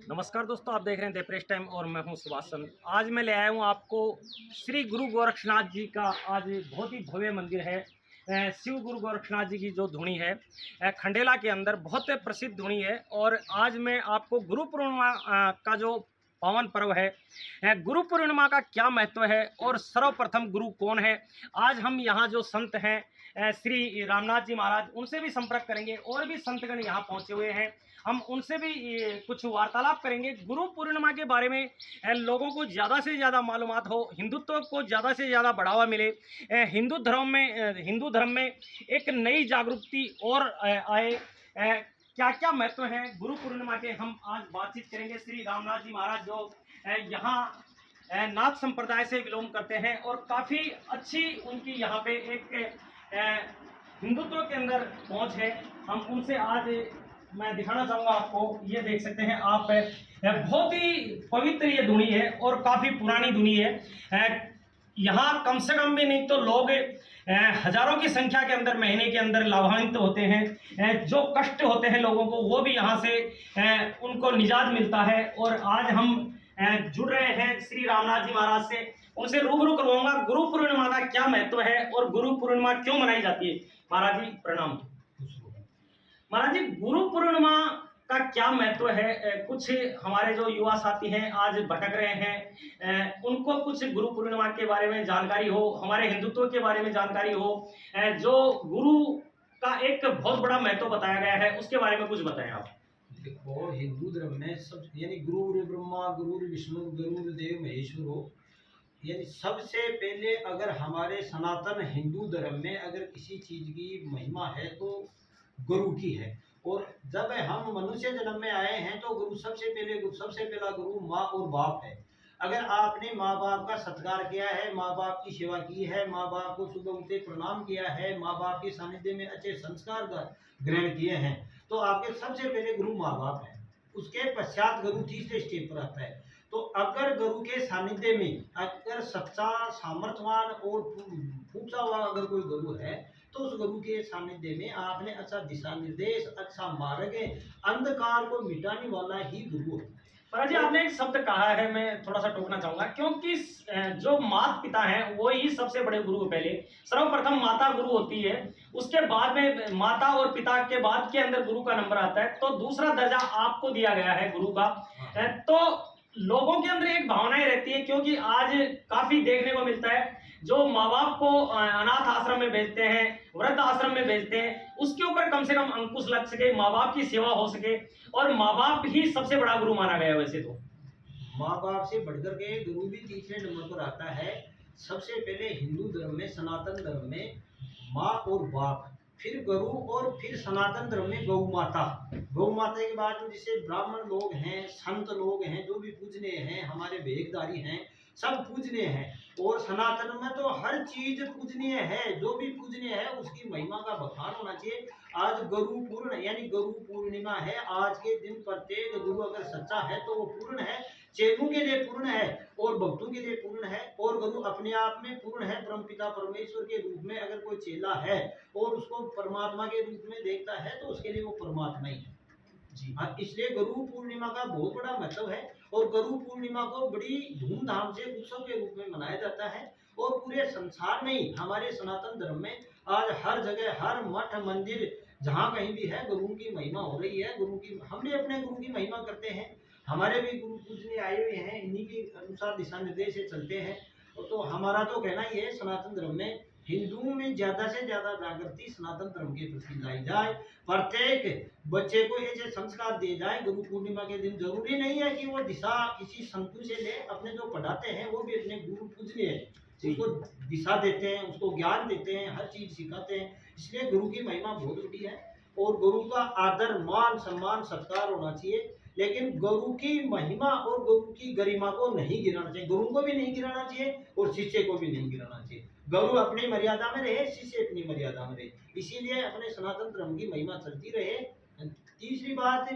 नमस्कार दोस्तों, आप देख रहे हैं द प्रेस टाइम और मैं हूं सुभाषचंद्र। आज मैं ले आया हूं आपको श्री गुरु गोरक्षनाथ जी का आज बहुत ही भव्य मंदिर है। शिव गुरु गोरक्षनाथ जी की जो धुनी है खंडेला के अंदर बहुत प्रसिद्ध धुनी है। और आज मैं आपको गुरु पूर्णिमा का जो पावन पर्व है, गुरु पूर्णिमा का क्या महत्व है और सर्वप्रथम गुरु कौन है, आज हम यहाँ जो संत हैं श्री रामनाथ जी महाराज, उनसे भी संपर्क करेंगे। और भी संतगण यहाँ पहुँचे हुए हैं, हम उनसे भी कुछ वार्तालाप करेंगे गुरु पूर्णिमा के बारे में। लोगों को ज़्यादा से ज़्यादा मालूमात हो, हिंदुत्व को ज़्यादा से ज़्यादा बढ़ावा मिले, हिंदू धर्म में एक नई जागरूकता और आए। क्या क्या महत्व है गुरु पूर्णिमा के, हम आज बातचीत करेंगे। श्री रामनाथ जी महाराज जो यहाँ नाथ संप्रदाय से बिलोंग करते हैं और काफ़ी अच्छी उनकी यहाँ पे एक हिंदुत्व के अंदर पहुँच है। हम उनसे आज मैं दिखाना चाहूँगा आपको। ये देख सकते हैं आप, बहुत ही पवित्र ये धुनी है और काफ़ी पुरानी धुनी है। यहाँ कम से कम भी नहीं तो लोग हजारों की संख्या के अंदर महीने के अंदर लाभान्वित होते हैं। जो कष्ट होते हैं लोगों को, वो भी यहाँ से उनको निजात मिलता है। और आज हम जुड़ रहे हैं श्री रामनाथ जी महाराज से, उनसे रूबरू करवाऊंगा गुरु पूर्णिमा का क्या महत्व है और गुरु पूर्णिमा क्यों मनाई जाती है। महाराज जी प्रणाम। महाराज जी, गुरु पूर्णिमा का क्या महत्व है? कुछ हमारे जो युवा साथी हैं आज भटक रहे हैं, उनको कुछ गुरु पूर्णिमा के बारे में जानकारी हो, हमारे हिंदुत्व के बारे में जानकारी हो, जो गुरु का एक बहुत बड़ा महत्व बताया गया है, उसके बारे में कुछ बताएं आप। देखो, हिंदू धर्म में सब यानी गुरु ब्रह्मा गुरु विष्णु गुरु देव महेश्वर हो, यानी सबसे पहले अगर हमारे सनातन हिंदू धर्म में अगर किसी चीज की महिमा है तो गुरु की है। और जब हम मनुष्य जन्म में आए हैं तो गुरु सबसे पहला गुरु माँ और बाप है। अगर आपने माँ बाप का सत्कार किया है, माँ बाप की सेवा की है, माँ बाप को सुबह उठते प्रणाम किया है, माँ बाप के सानिध्य में अच्छे संस्कार ग्रहण किए हैं, तो आपके सबसे पहले गुरु माँ बाप है। उसके पश्चात गुरु तीसरे स्टेप पर आता है। तो अगर गुरु के सानिध्य में अगर सच्चा सामर्थ्यवान और पूछा हुआ अगर कोई गुरु है तो उस गुरु के सानिध्य में आपने अच्छा दिशा निर्देश, अच्छा मार्ग, अंधकार को मिटाने वाला ही गुरु होता है। महाराज जी, आपने एक शब्द कहा है, मैं थोड़ा सा टोकना चाहूंगा, क्योंकि जो माता पिता हैं वो ही सबसे बड़े गुरु। पहले सर्वप्रथम माता गुरु होती है, उसके बाद में माता और पिता के बाद के अंदर गुरु का नंबर आता है। तो दूसरा दर्जा आपको दिया गया है गुरु का। तो लोगों के अंदर एक भावनाएं रहती है, क्योंकि आज काफी देखने को मिलता है जो माँ बाप को अनाथ आश्रम में भेजते हैं, वृद्ध आश्रम में भेजते हैं, उसके ऊपर कम से कम अंकुश लग सके, माँ बाप की सेवा हो सके। और माँ बाप ही सबसे बड़ा गुरु माना गया है। वैसे तो माँ बाप से बढ़कर के गुरु भी तीसरे नंबर पर आता है। सबसे पहले हिंदू धर्म में, सनातन धर्म में माँ और बाप, फिर गुरु, और फिर सनातन धर्म में गौ माता। गौ माता के बाद जिसे ब्राह्मण लोग हैं, संत लोग हैं, जो भी पूजनीय हैं, हमारे भेदधारी हैं, सब पूजनीय हैं। और सनातन में तो हर चीज पूजनीय है, जो भी पूजनीय है उसकी महिमा का बखान होना चाहिए। आज गुरु पूर्ण यानी गुरु पूर्णिमा है। आज के दिन प्रत्येक गुरु अगर सच्चा है तो वो पूर्ण है, चेलों के लिए पूर्ण है और भक्तों के लिए पूर्ण है। और गुरु अपने आप में पूर्ण है। परमपिता परमेश्वर के रूप में अगर कोई चेला है और उसको परमात्मा के रूप में देखता है तो उसके लिए वो परमात्मा ही है जी। इसलिए गुरु पूर्णिमा का बहुत बड़ा महत्व है और गुरु पूर्णिमा को बड़ी धूमधाम से उत्सव के रूप में मनाया जाता है। और पूरे संसार में ही हमारे सनातन धर्म में आज हर जगह, हर मठ मंदिर जहाँ कहीं भी है, गुरु की महिमा हो रही है। गुरु की, हम भी अपने गुरु की महिमा करते हैं। हमारे भी गुरु पूजने आए हुए हैं, इन्हीं के अनुसार दिशा निर्देश से चलते हैं। तो हमारा तो कहना ही है, सनातन धर्म में हिंदुओं में ज्यादा से ज्यादा जागृति सनातन धर्म के प्रति लाई जाए। प्रत्येक बच्चे को ऐसे संस्कार दिए जाए। गुरु पूर्णिमा के दिन जरूरी नहीं है कि वो दिशा किसी संतु से ले, अपने जो पढ़ाते हैं वो भी अपने गुरु पूजनीय है, उसको दिशा देते हैं, उसको ज्ञान देते हैं, हर चीज सिखाते हैं। इसलिए गुरु की महिमा बहुत बड़ी है और गुरु का आदर, मान, सम्मान, सत्कार होना चाहिए। लेकिन गुरु की महिमा और गुरु की गरिमा को नहीं गिराना चाहिए। गुरु को भी नहीं गिराना चाहिए और शिष्य को भी नहीं गिराना चाहिए। गुरु अपनी मर्यादा में रहे, शिष्य अपनी मर्यादा में रहे, इसीलिए अपने सनातन धर्म की महिमा चलती रहे। तीसरी बात,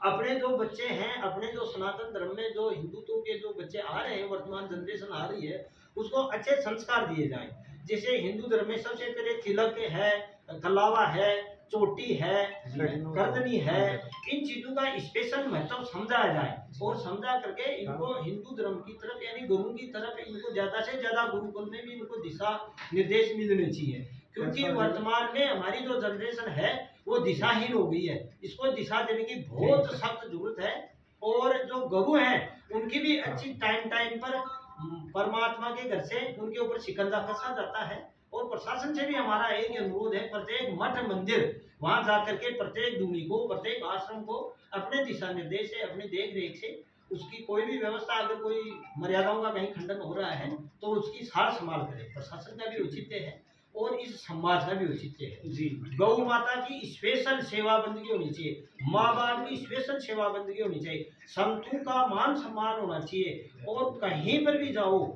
अपने जो बच्चे हैं, अपने जो सनातन धर्म में जो हिंदुत्व के जो बच्चे आ रहे हैं, वर्तमान जनरेशन आ रही है, उसको अच्छे संस्कार दिए जाएं। जैसे हिंदू धर्म में सबसे पहले तिलक है, कलावा है, चोटी है, करदनी है, इन चीजों का स्पेशल महत्व समझाया जाए और समझा करके इनको हिंदू धर्म की तरफ यानी गुरु की तरफ इनको ज्यादा से ज्यादा गुरुकुल में भी इनको दिशा निर्देश मिलने चाहिए, क्योंकि वर्तमान में हमारी जो जनरेशन है वो दिशाहीन हो गई है। इसको दिशा देने की बहुत सख्त जरूरत है और जो गुरु हैं उनकी भी अच्छी टाइम पर परमात्मा के घर से उनके ऊपर शिकंजा कसा जाता है और प्रशासन से भी हमारा एक अनुरोध है, प्रत्येक मठ मंदिर वहां जाकर के प्रत्येक दूनी को, प्रत्येक आश्रम को अपने दिशा निर्देश से, अपनी देख रेख से उसकी कोई भी व्यवस्था, अगर कोई मर्यादाओं का कहीं खंडन हो रहा है तो उसकी सार संभाल करे। प्रशासन का भी औचित्य है और इस समाज का भी औचित्य है जी। गौ माता की स्पेशल सेवा बंदगी होनी चाहिए, माँ बाप की स्पेशल सेवा बंदगी होनी चाहिए, संतों का मान सम्मान होना चाहिए और कहीं पर भी जाओ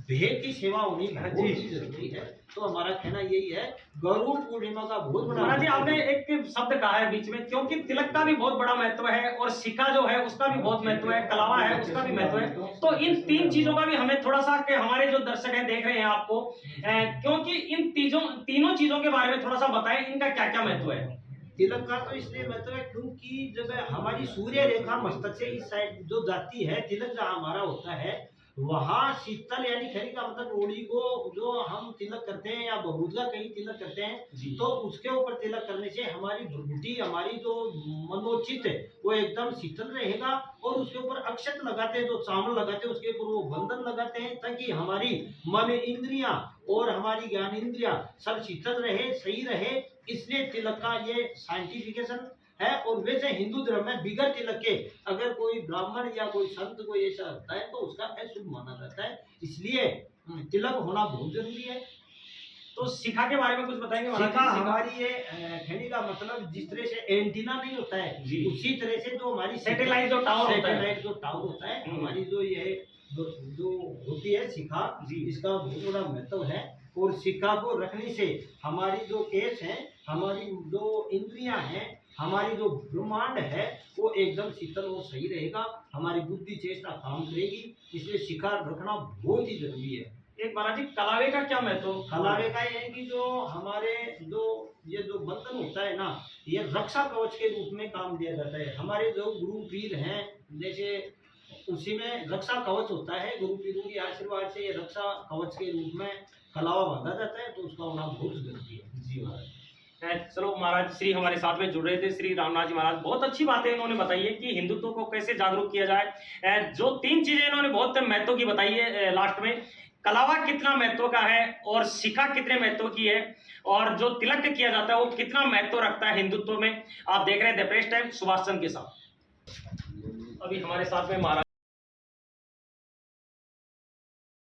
भेद की सेवा होनी बहुत ही जरूरी है। तो हमारा कहना यही है, गरुड़ पूर्णिमा का बहुत बड़ा महाराज जी आपने एक शब्द कहा है बीच में, क्योंकि तिलक का भी बहुत बड़ा महत्व है और सिक्का जो है उसका भी बहुत महत्व है, कलावा है उसका भी महत्व है, तो इन तीन चीजों का भी हमें थोड़ा सा कि हमारे जो दर्शक हैं देख रहे हैं आपको, क्योंकि इन तीनों चीजों के बारे में थोड़ा सा बताएं, इनका क्या क्या महत्व है। तिलक का तो इसलिए महत्व है क्योंकि जब हमारी सूर्य रेखा मस्तक से इस साइड जो जाती है, तिलक जहाँ हमारा होता है वहाँ शीतल यानी खरी का मतलब रोड़ी को जो हम तिलक करते हैं या बबूल का कहीं तिलक करते हैं तो उसके ऊपर तिलक करने से हमारी भ्रुकुटी, हमारी जो मनोचित है वो एकदम शीतल रहेगा और उसके ऊपर अक्षत लगाते हैं, जो चावल लगाते हैं उसके ऊपर वो बंधन लगाते हैं ताकि हमारी मन इंद्रियां और हमारी ज्ञान इंद्रियां सब शीतल रहे, सही रहे। इसलिए तिलक का ये साइंटिफिकेशन है। और वैसे हिंदू धर्म में बिगर तिलक के अगर कोई ब्राह्मण या कोई संत कोई ऐसा होता है तो उसका अशुभ माना जाता है, इसलिए तिलक होना बहुत जरूरी है। तो शिखा के बारे में कुछ बताएंगे। शिखा हमारी ये कहने का मतलब जिस तरह से एंटीना नहीं होता है उसी तरह से जो हमारी सैटेलाइट जो टावर होता है हमारी जो ये जो होती है शिखा, इसका बहुत बड़ा महत्व है। और शिखा को रखने से हमारी जो केस है, हमारी जो इंद्रियां हैं, हमारी जो ब्रह्मांड है वो एकदम शीतल और सही रहेगा, हमारी बुद्धि चेष्टा काम करेगी, इसलिए शिखा रखना बहुत ही जरूरी है। एक महाराज जी कलावे का क्या महत्व। कलावे का ये है कि जो हमारे ये जो बंधन होता है ना, ये रक्षा कवच के रूप में काम दिया जाता है। हमारे जो गुरु पीर हैं जैसे उसी में रक्षा कवच होता है, गुरु पीरों के आशीर्वाद से ये रक्षा कवच के रूप में कलावा बांधा जाता है, तो उसका होना बहुत जरूरी है। जी महाराज। चलो महाराज श्री हमारे साथ में जुड़ रहे थे, श्री रामनाथ जी महाराज बहुत अच्छी बातें इन्होंने बताई है कि हिंदुत्व को कैसे जागरूक किया जाए। जो तीन चीजें इन्होंने बहुत महत्व की बताई है लास्ट में, कलावा कितना महत्व का है और शिखा कितने महत्व की है और जो तिलक किया जाता है वो कितना महत्व रखता है हिंदुत्व में। आप देख रहे हैं the press time Subhash Chandra के साथ। अभी हमारे साथ में महाराज